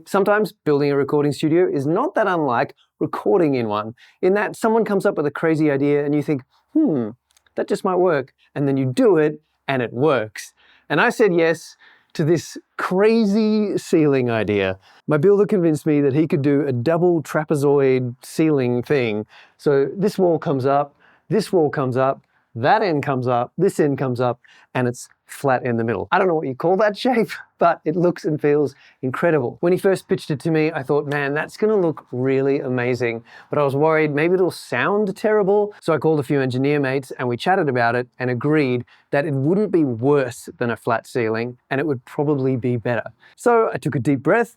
Sometimes building a recording studio is not that unlike recording in one, in that someone comes up with a crazy idea and you think, that just might work. And then you do it and it works. And I said yes to this crazy ceiling idea. My builder convinced me that he could do a double trapezoid ceiling thing. So this wall comes up, this wall comes up, that end comes up, this end comes up, and it's flat in the middle. I don't know what you call that shape, but it looks and feels incredible. When he first pitched it to me, I thought, man, that's gonna look really amazing. But I was worried maybe it'll sound terrible. So I called a few engineer mates and we chatted about it and agreed that it wouldn't be worse than a flat ceiling and it would probably be better. So I took a deep breath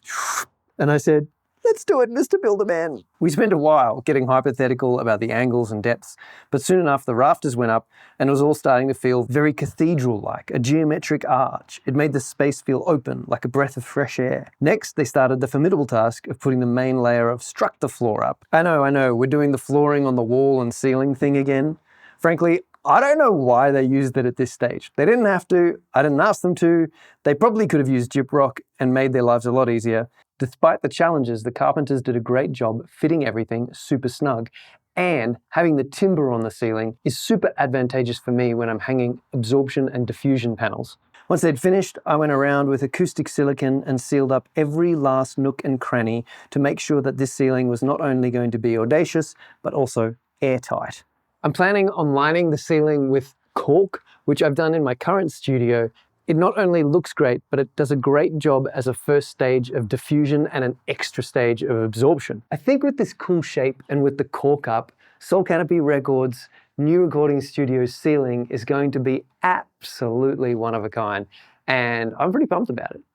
and I said, let's do it, Mr. Builderman. We spent a while getting hypothetical about the angles and depths, but soon enough the rafters went up and it was all starting to feel very cathedral-like, a geometric arch. It made the space feel open, like a breath of fresh air. Next, they started the formidable task of putting the main layer of structure floor up. I know, we're doing the flooring on the wall and ceiling thing again. Frankly, I don't know why they used it at this stage. They didn't have to, I didn't ask them to. They probably could have used gyprock and made their lives a lot easier. Despite the challenges, the carpenters did a great job fitting everything super snug, and having the timber on the ceiling is super advantageous for me when I'm hanging absorption and diffusion panels. Once they'd finished, I went around with acoustic silicone and sealed up every last nook and cranny to make sure that this ceiling was not only going to be audacious, but also airtight. I'm planning on lining the ceiling with cork, which I've done in my current studio. It not only looks great, but it does a great job as a first stage of diffusion and an extra stage of absorption. I think with this cool shape and with the cork up, Canopy Records' new recording studio ceiling is going to be absolutely one of a kind, and I'm pretty pumped about it.